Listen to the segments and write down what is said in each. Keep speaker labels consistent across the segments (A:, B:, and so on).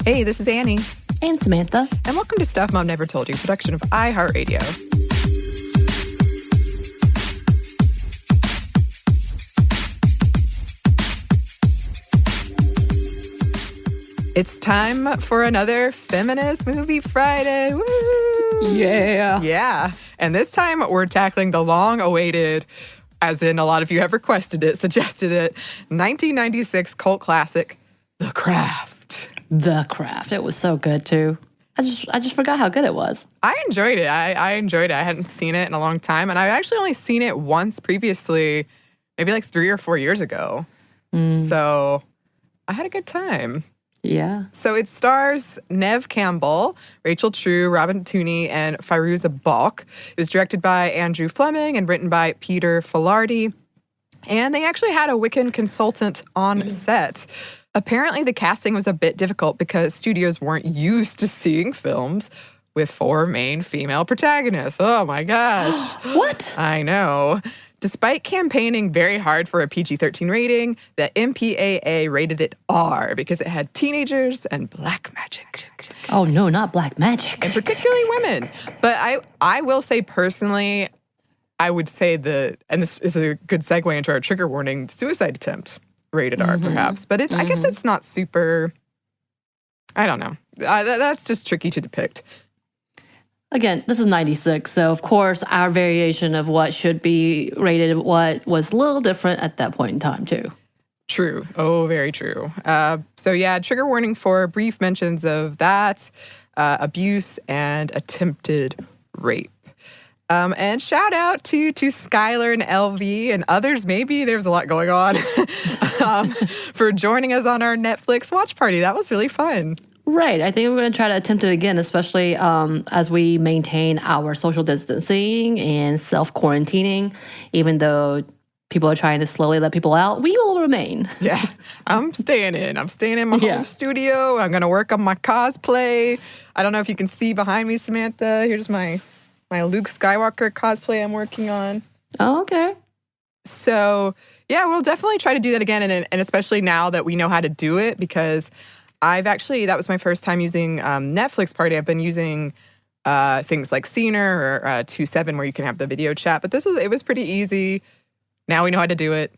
A: Hey, this is Anney.
B: And Samantha.
A: And welcome to Stuff Mom Never Told You, production of iHeartRadio. It's time for another Feminist Movie Friday. Woo!
B: Yeah.
A: Yeah. And this time we're tackling the long-awaited, as in a lot of you have requested it, suggested it, 1996 cult classic, The Craft.
B: The Craft. It was so good, too. I just forgot how good it was.
A: I enjoyed it. I enjoyed it. I hadn't seen it in a long time. And I've actually only seen it once previously, maybe like 3 or 4 years ago. So I had a good time.
B: Yeah.
A: So it stars Neve Campbell, Rachel True, Robin Tooney, and Fairuza Balk. It was directed by Andrew Fleming and written by Peter Filardi. And they actually had a Wiccan consultant on set. Apparently, the casting was a bit difficult because studios weren't used to seeing films with 4 main female protagonists. Oh my gosh.
B: What?
A: I know. Despite campaigning very hard for a PG-13 rating, the MPAA rated it R because it had teenagers and black magic.
B: Oh, no, not black magic.
A: And particularly women. But I will say personally, I would say and this is a good segue into our trigger warning, suicide attempt. Rated R, perhaps. But I guess it's not super, I don't know. That's just tricky to depict.
B: Again, this is 96, so of course our variation of what should be rated what was a little different at that point in time, too.
A: True. Oh, very true. So yeah, trigger warning for brief mentions of that, abuse, and attempted rape. And shout out to Skylar and LV and others, maybe there's a lot going on, for joining us on our Netflix watch party. That was really fun.
B: Right. I think we're going to try to attempt it again, especially as we maintain our social distancing and self-quarantining. Even though people are trying to slowly let people out, we will remain.
A: Yeah. I'm staying in. I'm staying in my home studio. I'm going to work on my cosplay. I don't know if you can see behind me, Samantha. Here's my Luke Skywalker cosplay I'm working on.
B: Oh, okay.
A: So, yeah, we'll definitely try to do that again, and especially now that we know how to do it, because that was my first time using Netflix Party. I've been using things like Scener or 2.7 where you can have the video chat, but it was pretty easy. Now we know how to do it,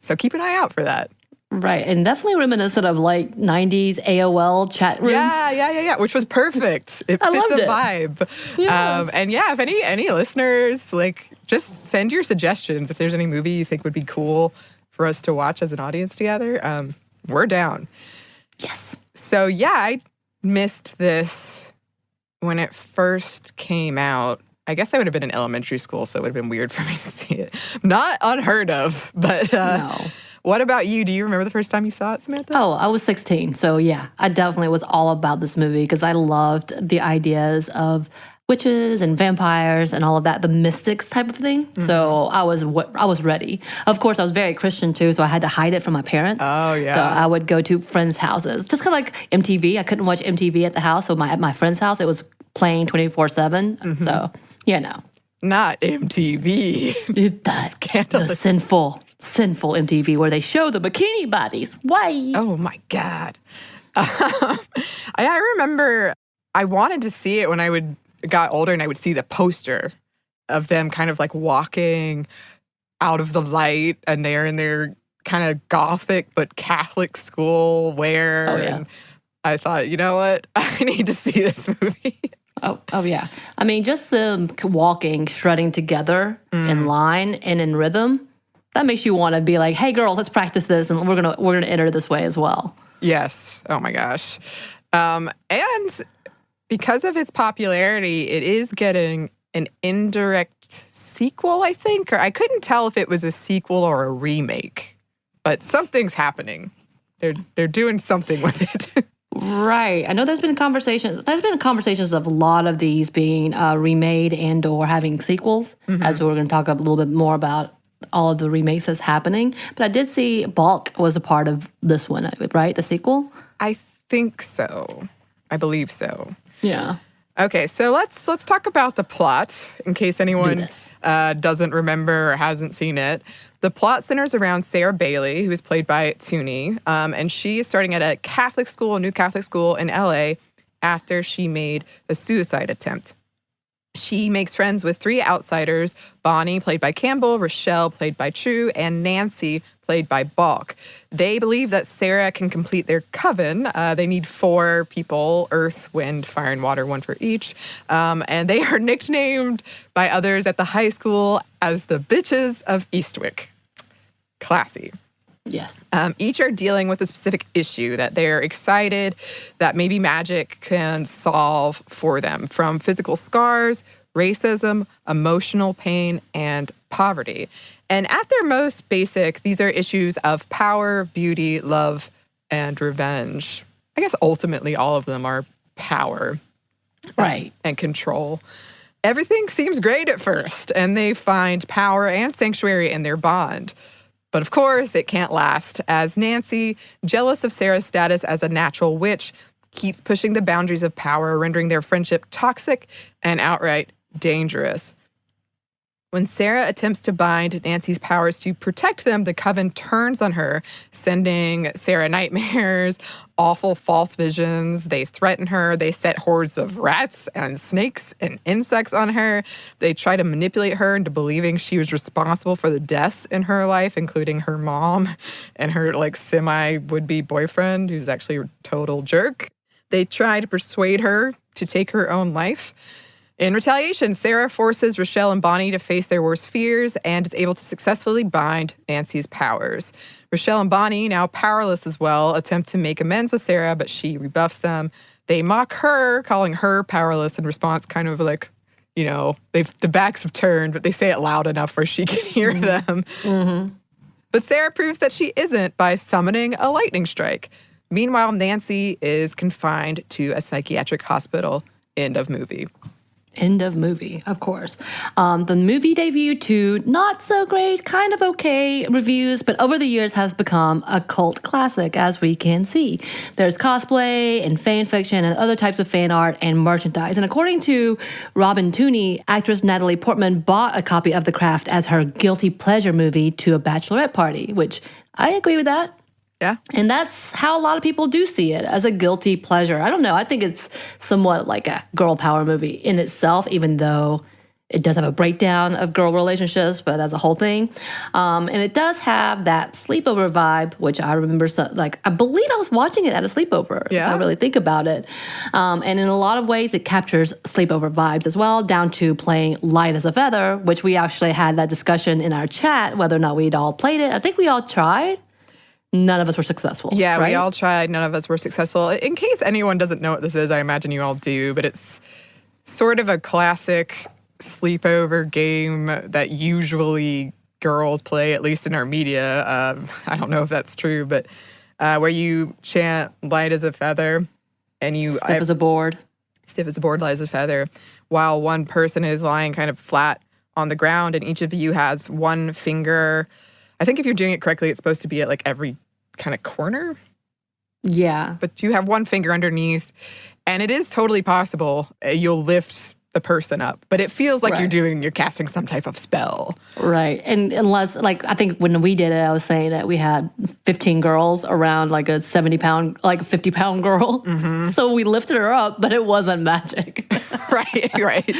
A: so keep an eye out for that.
B: Right, and definitely reminiscent of like 90s AOL chat rooms.
A: Yeah, which was perfect. It fit the vibe.
B: Yes.
A: And yeah, if any listeners, like, just send your suggestions. If there's any movie you think would be cool for us to watch as an audience together, we're down.
B: Yes.
A: So yeah, I missed this when it first came out. I guess I would have been in elementary school, so it would have been weird for me to see it. Not unheard of, but
B: no.
A: What about you? Do you remember the first time you saw it, Samantha?
B: Oh, I was 16. So yeah, I definitely was all about this movie because I loved the ideas of witches and vampires and all of that, the mystics type of thing. So I was ready. Of course, I was very Christian too, so I had to hide it from my parents.
A: Oh, yeah.
B: So I would go to friends' houses, just kind of like MTV. I couldn't watch MTV at the house, so at my friend's house, it was playing 24/7. So, no.
A: Not MTV.
B: The sinful MTV where they show the bikini bodies. Why?
A: Oh, my God. I remember I wanted to see it when I got older and I would see the poster of them kind of like walking out of the light and they're in their kind of gothic but Catholic school wear.
B: Oh, yeah.
A: And I thought, you know what? I need to see this movie.
B: Oh, yeah. I mean, just them walking, shredding together in line and in rhythm, that makes you want to be like, hey, girls, let's practice this, and we're gonna enter this way as well.
A: Yes. Oh, my gosh. And because of its popularity, it is getting an indirect sequel, I think. Or I couldn't tell if it was a sequel or a remake. But something's happening. They're doing something with it.
B: Right. I know there's been conversations. There's been conversations of a lot of these being remade and or having sequels, as we're going to talk a little bit more about all of the remakes that's happening. But I did see Balk was a part of this one, right? The sequel?
A: I think so. I believe so.
B: Yeah.
A: Okay, so let's talk about the plot in case anyone doesn't remember or hasn't seen it. The plot centers around Sarah Bailey, who is played by Tooney, and she is starting at a Catholic school, a new Catholic school in LA, after she made a suicide attempt. She makes friends with 3 outsiders, Bonnie, played by Campbell, Rochelle, played by True, and Nancy, played by Balk. They believe that Sarah can complete their coven. They need 4 people, earth, wind, fire, and water, 1 for each. And they are nicknamed by others at the high school as the Bitches of Eastwick. Classy.
B: Yes.
A: Each are dealing with a specific issue that they're excited that maybe magic can solve for them, from physical scars, racism, emotional pain, and poverty. And at their most basic, these are issues of power, beauty, love, and revenge. I guess ultimately all of them are power.
B: Right.
A: And control. Everything seems great at first, and they find power and sanctuary in their bond. But of course, it can't last, as Nancy, jealous of Sarah's status as a natural witch, keeps pushing the boundaries of power, rendering their friendship toxic and outright dangerous. When Sarah attempts to bind Nancy's powers to protect them, the coven turns on her, sending Sarah nightmares, awful false visions. They threaten her. They set hordes of rats and snakes and insects on her. They try to manipulate her into believing she was responsible for the deaths in her life, including her mom and her semi-would-be boyfriend, who's actually a total jerk. They try to persuade her to take her own life. In retaliation, Sarah forces Rochelle and Bonnie to face their worst fears and is able to successfully bind Nancy's powers. Rochelle and Bonnie, now powerless as well, attempt to make amends with Sarah, but she rebuffs them. They mock her, calling her powerless in response, kind of like, the backs have turned, but they say it loud enough where she can hear them.
B: Mm-hmm.
A: But Sarah proves that she isn't by summoning a lightning strike. Meanwhile, Nancy is confined to a psychiatric hospital. End of movie.
B: End of movie, of course. The movie debuted to not so great, kind of okay reviews, but over the years has become a cult classic, as we can see. There's cosplay and fan fiction and other types of fan art and merchandise. And according to Robin Tooney, actress Natalie Portman bought a copy of The Craft as her guilty pleasure movie to a bachelorette party, which I agree with that.
A: Yeah.
B: And that's how a lot of people do see it, as a guilty pleasure. I don't know. I think it's somewhat like a girl power movie in itself, even though it does have a breakdown of girl relationships, but that's a whole thing. And it does have that sleepover vibe, which I remember, I believe I was watching it at a sleepover, if I really think about it. And in a lot of ways, it captures sleepover vibes as well, down to playing light as a feather, which we actually had that discussion in our chat, whether or not we'd all played it. I think we all tried. None of us were successful.
A: Yeah,
B: right?
A: We all tried. None of us were successful. In case anyone doesn't know what this is, I imagine you all do, but it's sort of a classic sleepover game that usually girls play, at least in our media. I don't know if that's true, but where you chant light as a feather and you...
B: Stiff as a board.
A: Stiff as a board, light as a feather, while one person is lying kind of flat on the ground and each of you has one finger... I think if you're doing it correctly, it's supposed to be at every kind of corner.
B: Yeah.
A: But you have one finger underneath, and it is totally possible you'll lift the person up. But it feels like you're casting some type of spell.
B: Right. And unless, I think when we did it, I was saying that we had 15 girls around a 70-pound, 50-pound girl. Mm-hmm. So we lifted her up, but it wasn't magic.
A: Right.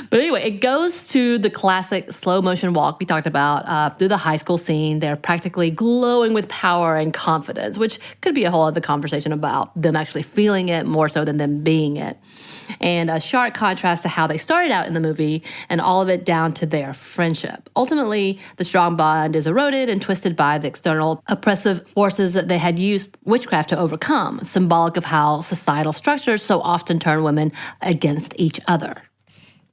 B: But anyway, it goes to the classic slow motion walk we talked about through the high school scene. They're practically glowing with power and confidence, which could be a whole other conversation about them actually feeling it more so than them being it. And a sharp contrast to how they started out in the movie, and all of it down to their friendship. Ultimately, the strong bond is eroded and twisted by the external oppressive forces that they had used witchcraft to overcome, symbolic of how societal structures so often turn women against each other.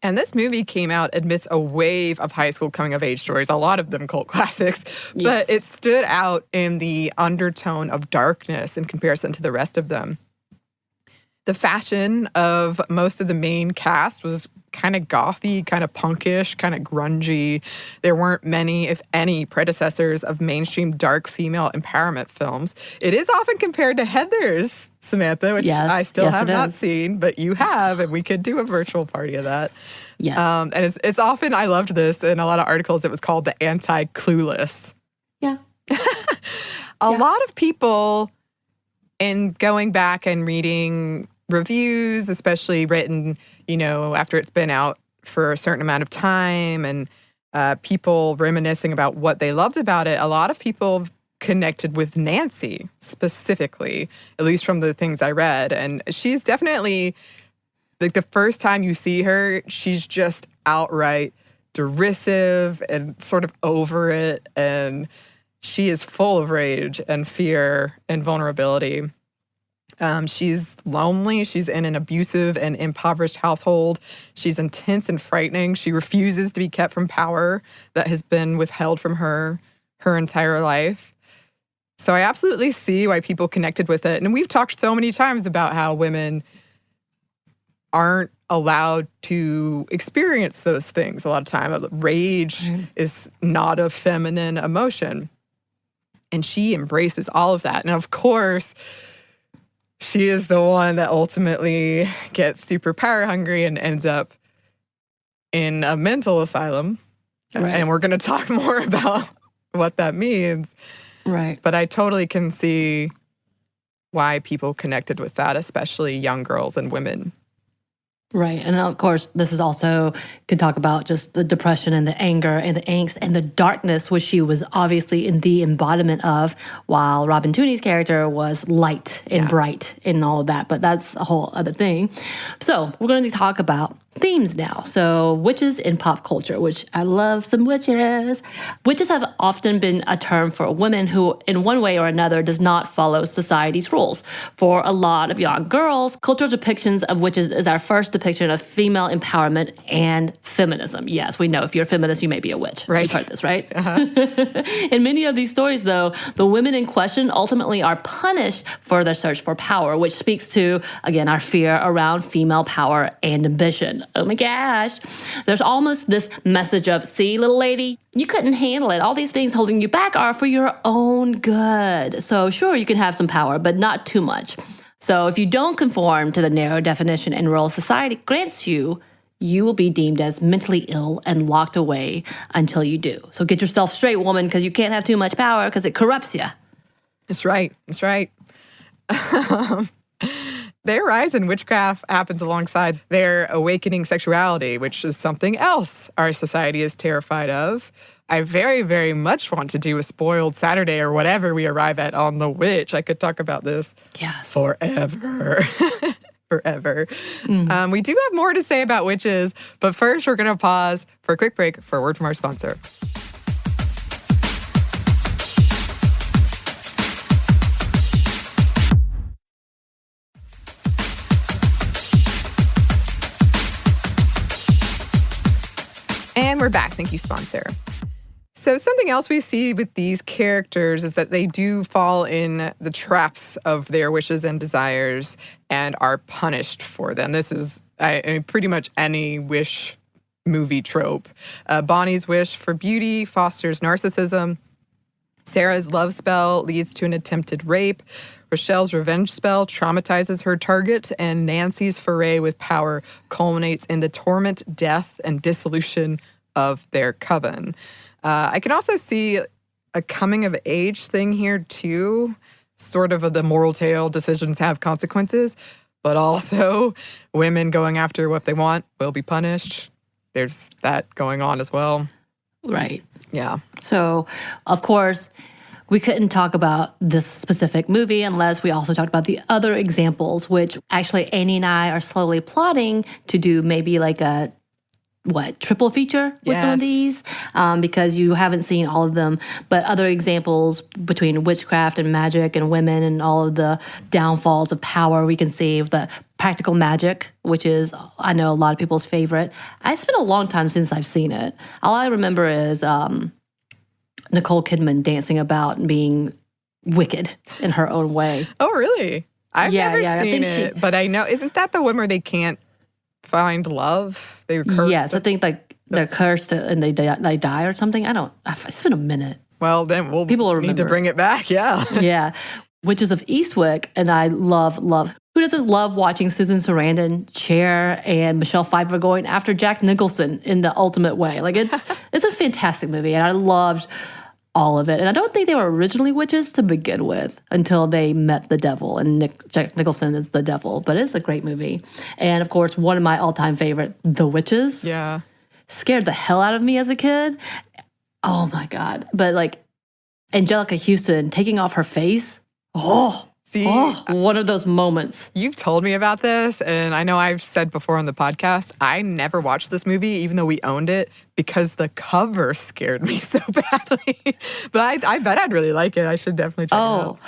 A: And this movie came out amidst a wave of high school coming-of-age stories, a lot of them cult classics, but it stood out in the undertone of darkness in comparison to the rest of them. The fashion of most of the main cast was kind of gothy, kind of punkish, kind of grungy. There weren't many, if any, predecessors of mainstream dark female empowerment films. It is often compared to Heathers, Samantha, which I still have not seen, but you have, and we could do a virtual party of that.
B: Yes.
A: And it's often, I loved this, in a lot of articles, it was called the anti-clueless.
B: Yeah.
A: A lot of people, in going back and reading reviews, especially written, after it's been out for a certain amount of time, and people reminiscing about what they loved about it, a lot of people connected with Nancy specifically, at least from the things I read. And she's definitely, like, the first time you see her, she's just outright derisive and sort of over it. And she is full of rage and fear and vulnerability. She's lonely. She's in an abusive and impoverished household. She's intense and frightening. She refuses to be kept from power that has been withheld from her entire life. So I absolutely see why people connected with it. And we've talked so many times about how women aren't allowed to experience those things a lot of time. Rage is not a feminine emotion. And she embraces all of that. And of course, she is the one that ultimately gets super power hungry and ends up in a mental asylum. Right. And we're going to talk more about what that means.
B: Right.
A: But I totally can see why people connected with that, especially young girls and women.
B: Right. And of course, this is also, could talk about just the depression and the anger and the angst and the darkness, which she was obviously in the embodiment of, while Robin Tunney's character was light and bright and all of that. But that's a whole other thing. So we're going to talk about themes now. So witches in pop culture, which I love some witches. Witches have often been a term for a woman who, in one way or another, does not follow society's rules. For a lot of young girls, cultural depictions of witches is our first depiction of female empowerment and feminism. Yes, we know if you're a feminist, you may be a witch.
A: Right.
B: We've heard this, right? In many of these stories, though, the women in question ultimately are punished for their search for power, which speaks to, again, our fear around female power and ambition. Oh my gosh. There's almost this message of, see, little lady, you couldn't handle it. All these things holding you back are for your own good. So sure, you can have some power, but not too much. So if you don't conform to the narrow definition and role society grants you, you will be deemed as mentally ill and locked away until you do. So get yourself straight, woman, because you can't have too much power because it corrupts you.
A: That's right. That's right. Their rise in witchcraft happens alongside their awakening sexuality, which is something else our society is terrified of. I very, very much want to do a spoiled Saturday or whatever we arrive at on the witch. I could talk about this forever. Forever. We do have more to say about witches, but first we're going to pause for a quick break for a word from our sponsor. And we're back. Thank you, sponsor. So something else we see with these characters is that they do fall in the traps of their wishes and desires and are punished for them. This is I mean, pretty much any wish movie trope. Bonnie's wish for beauty fosters narcissism. Sarah's love spell leads to an attempted rape. Rochelle's revenge spell traumatizes her target, and Nancy's foray with power culminates in the torment, death, and dissolution of their coven. I can also see a coming-of-age thing here, too. Sort of the moral tale, decisions have consequences, but also women going after what they want will be punished. There's that going on as well.
B: Right.
A: Yeah.
B: So, of course, we couldn't talk about this specific movie unless we also talked about the other examples, which actually Anney and I are slowly plotting to do maybe like a triple feature with some of these, because you haven't seen all of them, but other examples between witchcraft and magic and women and all of the downfalls of power we can see, the practical magic, which is, I know, a lot of people's favorite. It's been a long time since I've seen it. All I remember is Nicole Kidman dancing about and being wicked in her own way.
A: Oh, really? I've never
B: I
A: seen
B: think
A: it, but I know, isn't that the one where they can't find love? They were cursed.
B: Yes, I think like they're cursed and they die or something. It's been a minute.
A: Well, then we'll
B: People will
A: need to
B: remember.
A: bring it back, yeah.
B: Yeah. Witches of Eastwick, and I love. Who doesn't love watching Susan Sarandon, Cher, and Michelle Pfeiffer going after Jack Nicholson in the ultimate way? Like it's a fantastic movie, and I loved all of it. And I don't think they were originally witches to begin with until they met the devil, and Jack Nicholson is the devil. But it's a great movie, and of course, one of my all-time favorite, The Witches.
A: Yeah.
B: Scared the hell out of me as a kid. Oh my God! But like Angelica Houston taking off her face.
A: See,
B: One of those moments.
A: You've told me about this, and I know I've said before on the podcast, I never watched this movie, even though we owned it, because the cover scared me so badly. But I bet I'd really like it. I should definitely check it out.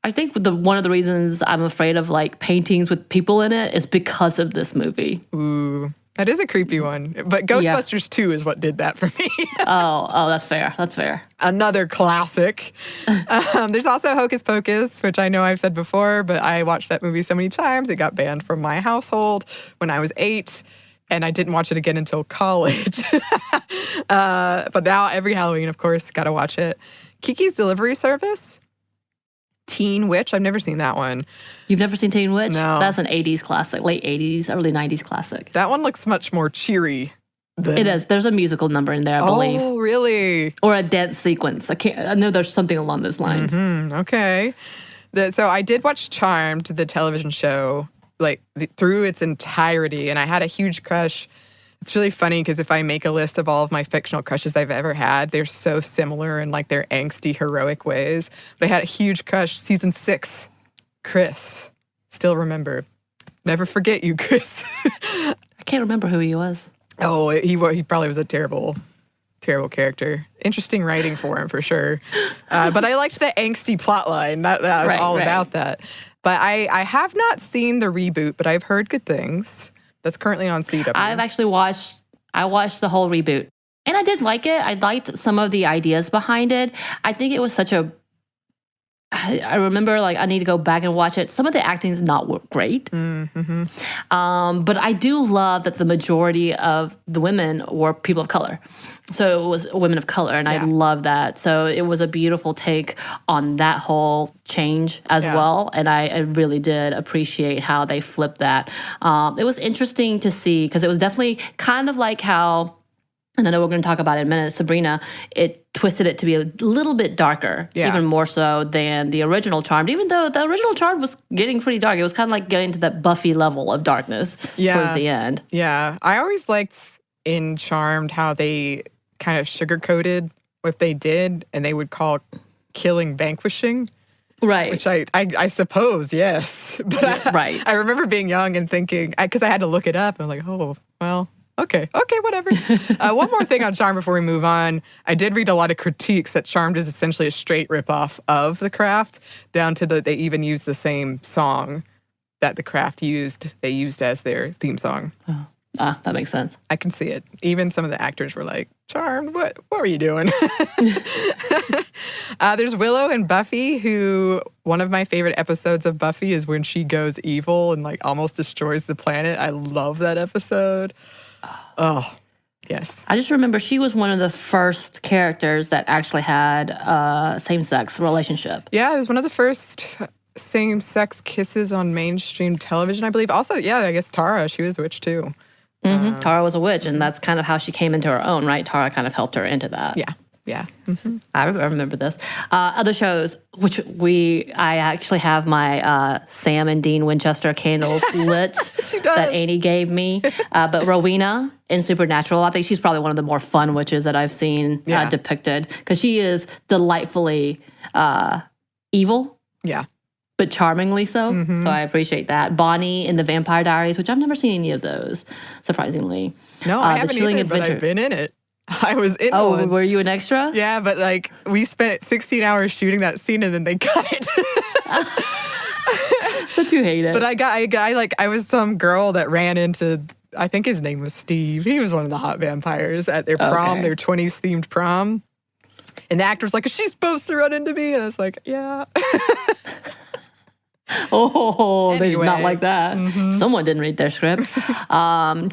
B: I think one of the reasons I'm afraid of like paintings with people in it is because of this movie.
A: Ooh, that is a creepy one. But Ghostbusters 2 is what did that for me.
B: Oh, that's fair. That's fair.
A: Another classic. There's also Hocus Pocus, which I know I've said before, but I watched that movie so many times. It got banned from my household when I was 8, and I didn't watch it again until college. But now every Halloween, of course, got to watch it. Kiki's Delivery Service. Teen Witch. I've never seen that one.
B: You've never seen Teen Witch?
A: No.
B: That's an 80s classic, late 80s, early 90s classic.
A: That one looks much more cheery.
B: It is. There's a musical number in there, I believe.
A: Oh, really?
B: Or a dance sequence. I know there's something along those lines.
A: Okay. So I did watch Charmed, the television show, through its entirety, and I had a huge crush. It's really funny because if I make a list of all of my fictional crushes I've ever had, they're so similar in like their angsty, heroic ways. But I had a huge crush, season 6, Chris. Still remember. Never forget you, Chris.
B: I can't remember who he was.
A: Oh, he probably was a terrible character. Interesting writing for him, for sure. But I liked the angsty plotline. That was all about that. But I have not seen the reboot, but I've heard good things. That's currently on CW.
B: I've actually watched the whole reboot. And I did like it. I liked some of the ideas behind it. I think it was I remember like I need to go back and watch it. Some of the acting is not great. Mm-hmm. But I do love that the majority of the women were people of color. So it was women of color, and I love that. So it was a beautiful take on that whole change as well, and I really did appreciate how they flipped that. It was interesting to see, because it was definitely kind of like how, and I know we're going to talk about it in a minute, Sabrina, it twisted it to be a little bit darker, even more so than the original Charmed, even though the original Charmed was getting pretty dark. It was kind of like getting to that Buffy level of darkness towards the end. Yeah,
A: I always liked in Charmed how they kind of sugar-coated what they did, and they would call killing vanquishing.
B: Right.
A: Which I suppose, yes. But I remember being young and thinking, because I had to look it up, and I'm like, oh, well, okay, whatever. One more thing on Charmed before we move on. I did read a lot of critiques that Charmed is essentially a straight ripoff of The Craft, down to they even used the same song that The Craft used. They used as their theme song.
B: Oh. That makes sense.
A: I can see it. Even some of the actors were like, Charmed, what were you doing? There's Willow and Buffy, who one of my favorite episodes of Buffy is when she goes evil and like almost destroys the planet. I love that episode. Oh, yes.
B: I just remember she was one of the first characters that actually had a same-sex relationship.
A: Yeah, it was one of the first same-sex kisses on mainstream television, I believe. Also, I guess Tara, she was a witch too.
B: Mm-hmm. Tara was a witch, and that's kind of how she came into her own, right? Tara kind of helped her into that.
A: Yeah. Mm-hmm.
B: I remember this. Other shows, which I actually have my Sam and Dean Winchester candles lit that Anney gave me. But Rowena in Supernatural, I think she's probably one of the more fun witches that I've seen depicted, because she is delightfully evil.
A: Yeah.
B: But charmingly so. Mm-hmm. So I appreciate that. Bonnie in the Vampire Diaries, which I've never seen any of those, surprisingly.
A: No, I haven't either, but I've been in it. I was in one.
B: Oh, were you an extra?
A: Yeah, but like we spent 16 hours shooting that scene and then they cut it.
B: But you hate it.
A: But I was some girl that ran into, I think his name was Steve. He was one of the hot vampires at their prom, their 20s themed prom. And the actor was like, is she supposed to run into me? And I was like, yeah.
B: Oh, they did not
A: Anyway.
B: like that. Someone didn't read their script.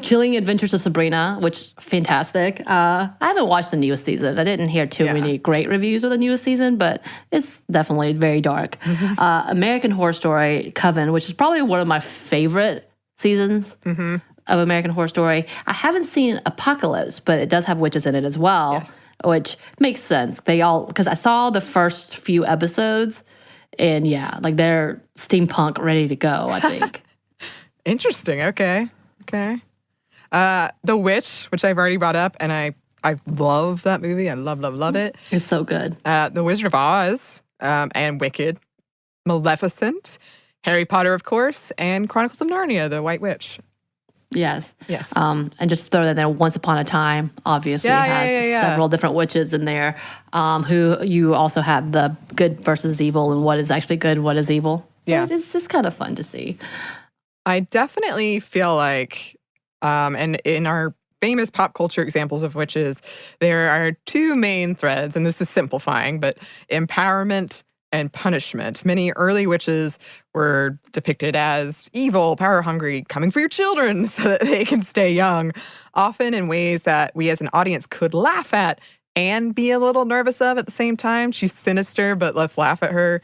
B: Chilling Adventures of Sabrina, which fantastic. I haven't watched the newest season. I didn't hear too many great reviews of the newest season, but it's definitely very dark. American Horror Story, Coven, which is probably one of my favorite seasons of American Horror Story. I haven't seen Apocalypse, but it does have witches in it as well,
A: Yes.
B: which makes sense. Because I saw the first few episodes. And yeah, like they're steampunk ready to go, I think.
A: Interesting. Okay. The Witch, which I've already brought up, and I love that movie. I love it.
B: It's so good.
A: The Wizard of Oz, and Wicked, Maleficent, Harry Potter, of course, and Chronicles of Narnia, the White Witch.
B: Yes.
A: Yes.
B: And just throw that in there, Once Upon a Time, obviously, has several different witches in there, who you also have the good versus evil and what is actually good, what is evil. So
A: Yeah.
B: it's just kind of fun to see.
A: I definitely feel like, and in our famous pop culture examples of witches, there are two main threads, and this is simplifying, but empowerment and punishment. Many early witches were depicted as evil, power-hungry, coming for your children so that they can stay young, often in ways that we as an audience could laugh at and be a little nervous of at the same time. She's sinister, but let's laugh at her.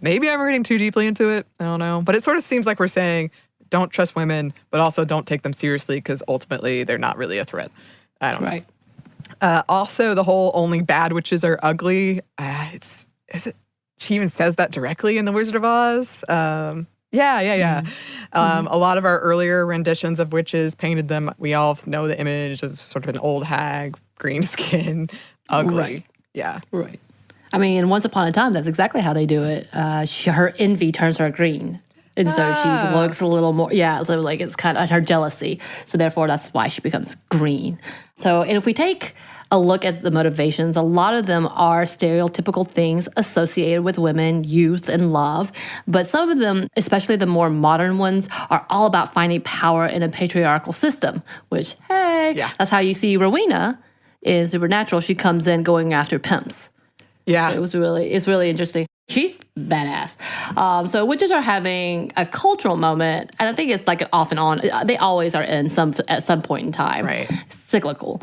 A: Maybe I'm reading too deeply into it. I don't know. But it sort of seems like we're saying, don't trust women, but also don't take them seriously because ultimately they're not really a threat. I don't know.
B: Right.
A: Also, the whole only bad witches are ugly. She even says that directly in The Wizard of Oz. A lot of our earlier renditions of witches painted them. We all know the image of sort of an old hag, green skin, ugly.
B: Right.
A: Yeah.
B: Right. I mean, in Once Upon a Time, that's exactly how they do it. Her envy turns her green. And so she looks a little more, so like it's kind of her jealousy. So therefore, that's why she becomes green. So, and if we take a look at the motivations, a lot of them are stereotypical things associated with women, youth, and love. But some of them, especially the more modern ones, are all about finding power in a patriarchal system, which, that's how you see Rowena in Supernatural. She comes in going after pimps.
A: Yeah.
B: So it's really interesting. She's badass. So witches are having a cultural moment, and I think it's like an off and on. They always are at some point in time.
A: Right.
B: Cyclical.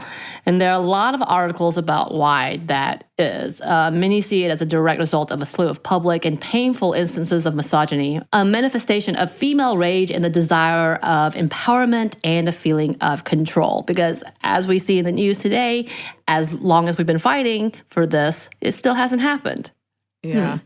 B: And there are a lot of articles about why that is. Many see it as a direct result of a slew of public and painful instances of misogyny, a manifestation of female rage and the desire of empowerment and a feeling of control. Because as we see in the news today, as long as we've been fighting for this, it still hasn't happened.
A: Yeah.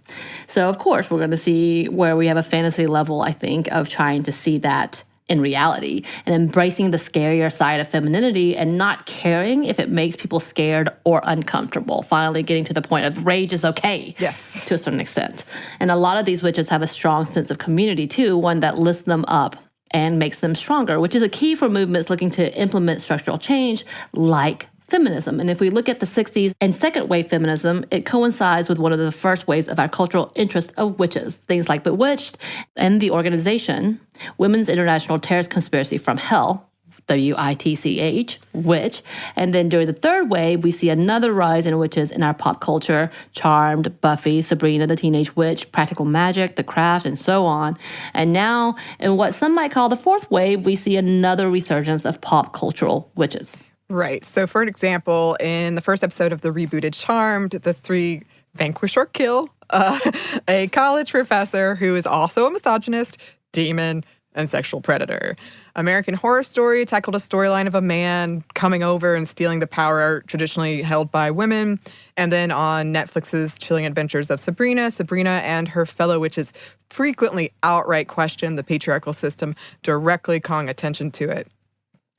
B: So, of course, we're going to see where we have a fantasy level, I think, of trying to see that in reality and embracing the scarier side of femininity and not caring if it makes people scared or uncomfortable. Finally getting to the point of rage is okay.
A: Yes.
B: To a certain extent. And a lot of these witches have a strong sense of community, too, one that lifts them up and makes them stronger, which is a key for movements looking to implement structural change like feminism. And if we look at the 60s and second wave feminism, it coincides with one of the first waves of our cultural interest of witches, things like Bewitched and the organization, Women's International Terrorist Conspiracy from Hell, WITCH, witch. And then during the third wave, we see another rise in witches in our pop culture, Charmed, Buffy, Sabrina the Teenage Witch, Practical Magic, The Craft, and so on. And now, in what some might call the fourth wave, we see another resurgence of pop cultural witches.
A: Right. So, for an example, in the first episode of the rebooted Charmed, the three vanquish or kill a college professor who is also a misogynist, demon, and sexual predator. American Horror Story tackled a storyline of a man coming over and stealing the power traditionally held by women. And then on Netflix's Chilling Adventures of Sabrina, Sabrina and her fellow witches frequently outright question the patriarchal system, directly calling attention to it.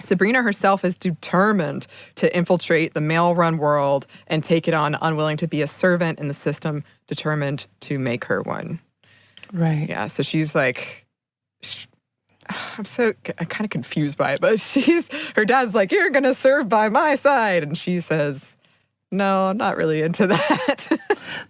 A: Sabrina herself is determined to infiltrate the male-run world and take it on, unwilling to be a servant in the system, determined to make her one.
B: Right.
A: Yeah, so she's like, I'm kind of confused by it, but her dad's like, you're going to serve by my side. And she says, no, I'm not really into that.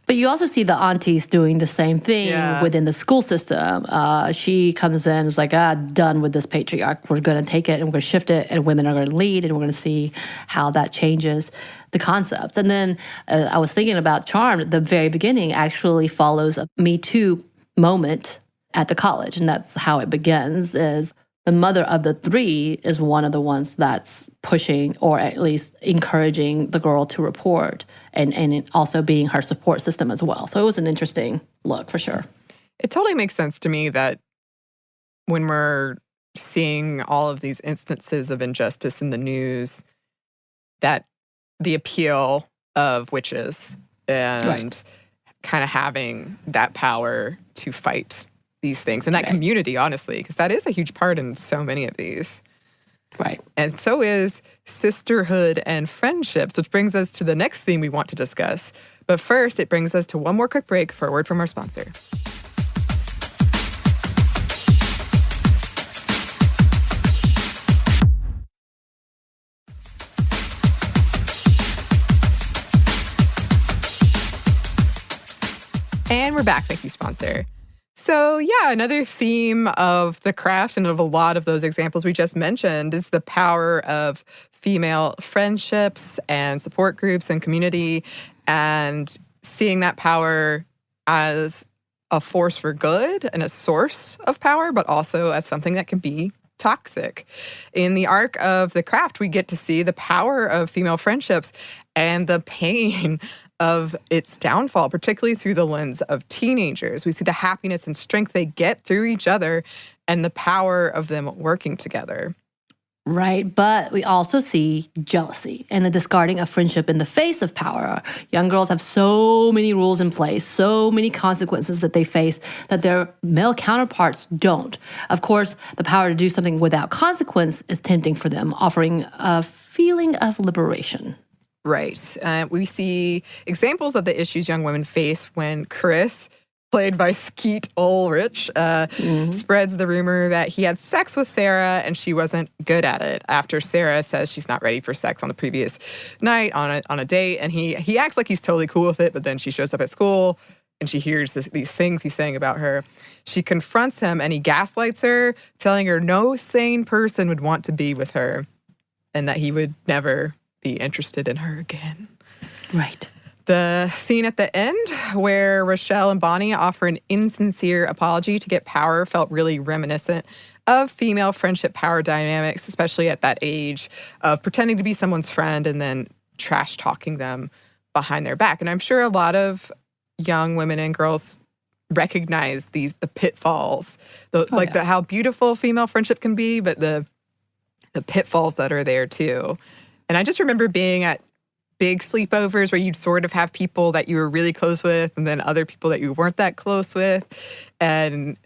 B: But you also see the aunties doing the same thing within the school system. She comes in and is like, done with this patriarch. We're going to take it and we're going to shift it and women are going to lead and we're going to see how that changes the concepts. And then I was thinking about Charmed. The very beginning actually follows a Me Too moment at the college. And that's how it begins, is the mother of the three is one of the ones that's pushing or at least encouraging the girl to report and it also being her support system as well. So it was an interesting look for sure.
A: It totally makes sense to me that when we're seeing all of these instances of injustice in the news, that the appeal of witches and kind of having that power to fight these things and that community, honestly, because that is a huge part in so many of these.
B: Right.
A: And so is sisterhood and friendships, which brings us to the next theme we want to discuss. But first, it brings us to one more quick break for a word from our sponsor. And we're back. Thank you, sponsor. So yeah, another theme of the craft and of a lot of those examples we just mentioned is the power of female friendships and support groups and community, and seeing that power as a force for good and a source of power, but also as something that can be toxic. In the arc of the craft, we get to see the power of female friendships and the pain of its downfall, particularly through the lens of teenagers. We see the happiness and strength they get through each other and the power of them working together.
B: Right, but we also see jealousy and the discarding of friendship in the face of power. Young girls have so many rules in place, so many consequences that they face that their male counterparts don't. Of course, the power to do something without consequence is tempting for them, offering a feeling of liberation.
A: Right. We see examples of the issues young women face when Chris, played by Skeet Ulrich, spreads the rumor that he had sex with Sarah and she wasn't good at it after Sarah says she's not ready for sex on the previous night on a date. And he acts like he's totally cool with it, but then she shows up at school and she hears these things he's saying about her. She confronts him and he gaslights her, telling her no sane person would want to be with her and that he would never be interested in her again.
B: Right.
A: The scene at the end where Rochelle and Bonnie offer an insincere apology to get power felt really reminiscent of female friendship power dynamics, especially at that age of pretending to be someone's friend and then trash talking them behind their back. And I'm sure a lot of young women and girls recognize the pitfalls, how beautiful female friendship can be, but the pitfalls that are there too. And I just remember being at big sleepovers where you'd sort of have people that you were really close with and then other people that you weren't that close with. And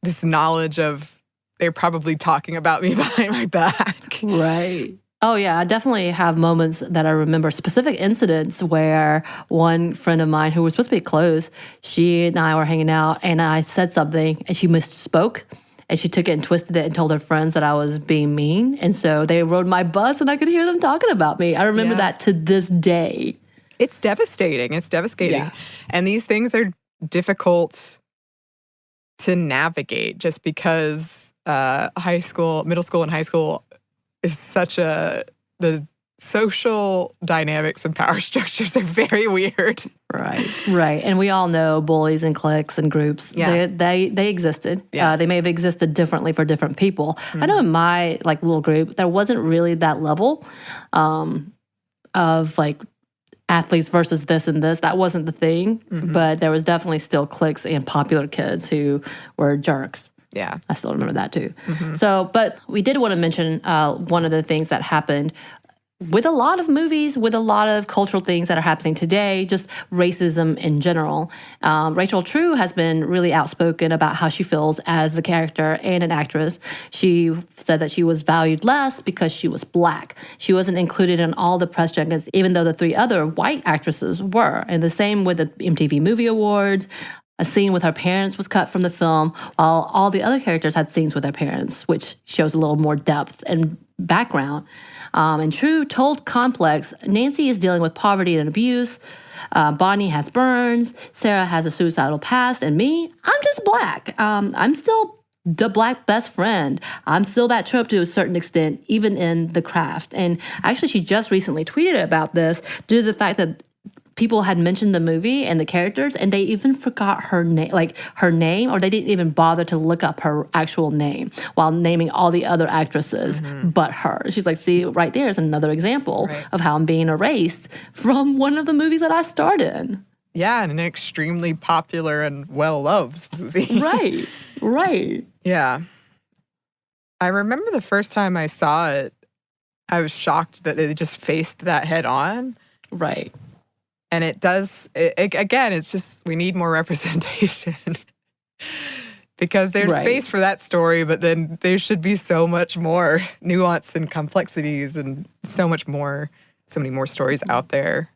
A: this knowledge of they're probably talking about me behind my back.
B: Right. Oh, yeah. I definitely have moments that I remember, specific incidents where one friend of mine who was supposed to be close, she and I were hanging out and I said something and she misspoke. And she took it and twisted it and told her friends that I was being mean. And so they rode my bus and I could hear them talking about me. I remember that to this day.
A: It's devastating. Yeah. And these things are difficult to navigate just because middle school and high school is such the social dynamics and power structures are very weird.
B: Right. And we all know bullies and cliques and groups. Yeah. They existed. Yeah. They may have existed differently for different people. Mm-hmm. I know in my little group, there wasn't really that level of athletes versus this and this. That wasn't the thing. Mm-hmm. But there was definitely still cliques and popular kids who were jerks.
A: Yeah.
B: I still remember that too. Mm-hmm. So, but we did want to mention one of the things that happened with a lot of movies, with a lot of cultural things that are happening today, just racism in general. Rachel True has been really outspoken about how she feels as a character and an actress. She said that she was valued less because she was Black. She wasn't included in all the press junkets, even though the three other white actresses were. And the same with the MTV Movie Awards. A scene with her parents was cut from the film, while all the other characters had scenes with their parents, which shows a little more depth and background. And True told Complex, Nancy is dealing with poverty and abuse. Bonnie has burns. Sarah has a suicidal past. And me, I'm just Black. I'm still the Black best friend. I'm still that trope to a certain extent, even in the craft. And actually, she just recently tweeted about this due to the fact that people had mentioned the movie and the characters, and they even forgot her name, or they didn't even bother to look up her actual name while naming all the other actresses but her. She's like, see, right there is another example of how I'm being erased from one of the movies that I starred in.
A: Yeah, and an extremely popular and well-loved movie.
B: Right.
A: Yeah. I remember the first time I saw it, I was shocked that it just faced that head on.
B: Right.
A: And it does, again, it's just, we need more representation. Because there's space for that story, but then there should be so much more nuance and complexities and so many more stories out there.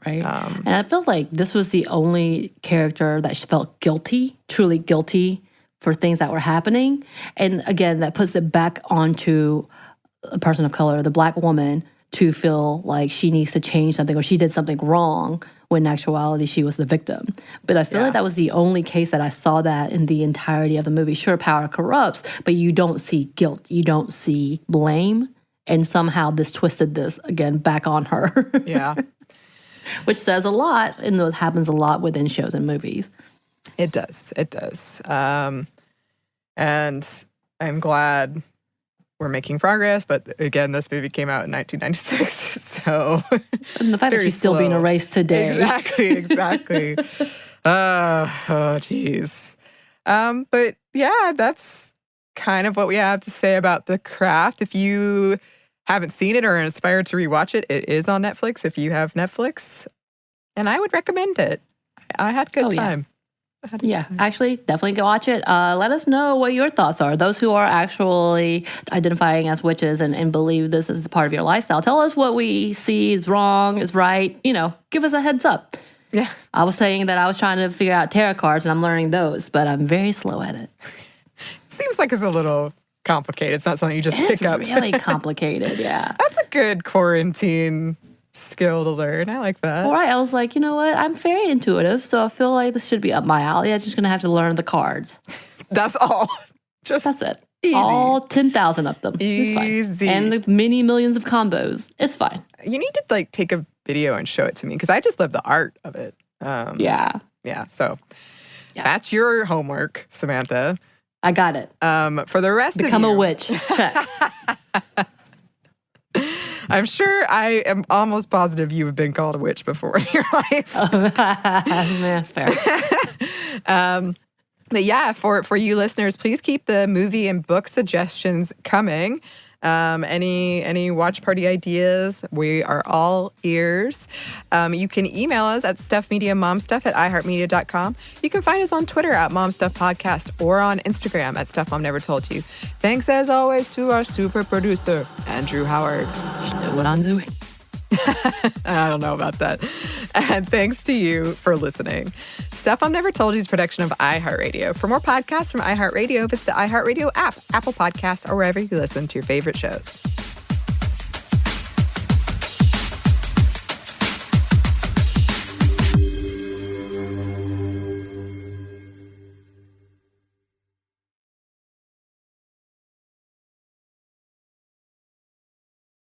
B: Right. And I felt like this was the only character that felt guilty, truly guilty for things that were happening. And again, that puts it back onto a person of color, the Black woman, to feel like she needs to change something or she did something wrong when in actuality she was the victim. But I feel like that was the only case that I saw that in the entirety of the movie. Sure, power corrupts, but you don't see guilt. You don't see blame. And somehow this twisted this, again, back on her.
A: Yeah.
B: Which says a lot, and it happens a lot within shows and movies.
A: It does. And I'm glad we're making progress, but again, this movie came out in 1996, so...
B: And the fact that she's still being erased today.
A: Exactly. Oh, geez. But yeah, that's kind of what we have to say about The Craft. If you haven't seen it or are inspired to rewatch it, it is on Netflix if you have Netflix. And I would recommend it. I had a good time.
B: Actually, definitely go watch it. Let us know what your thoughts are. Those who are actually identifying as witches and believe this is a part of your lifestyle, tell us what we see is wrong, is right. Give us a heads up.
A: Yeah.
B: I was saying that I was trying to figure out tarot cards, and I'm learning those, but I'm very slow at it.
A: Seems like it's a little complicated. It's not something you just pick up.
B: It's really complicated, yeah.
A: That's a good quarantine skill to learn. I like that.
B: All right. I was like, you know what? I'm very intuitive, so I feel like this should be up my alley. I'm just going to have to learn the cards.
A: That's all.
B: That's it.
A: Easy.
B: All 10,000 of them.
A: Easy.
B: It's fine. And the many millions of combos. It's fine.
A: You need to take a video and show it to me because I just love the art of it.
B: Yeah.
A: So that's your homework, Samantha.
B: I got it.
A: For the rest
B: Become
A: of you.
B: a witch. Check.
A: I'm sure I am almost positive you've been called a witch before in your life.
B: That's fair.
A: But yeah, for you listeners, please keep the movie and book suggestions coming. Any watch party ideas, we are all ears. You can email us at stuffmediamomstuff@iheartmedia.com. You can find us on Twitter at momstuffpodcast or on Instagram at stuffmomnevertoldyu. Thanks as always to our super producer, Andrew Howard.
B: You know what I'm doing?
A: I don't know about that. And thanks to you for listening. Stuff Mom Never Told You is a production of iHeartRadio. For more podcasts from iHeartRadio, visit the iHeartRadio app, Apple Podcasts, or wherever you listen to your favorite shows.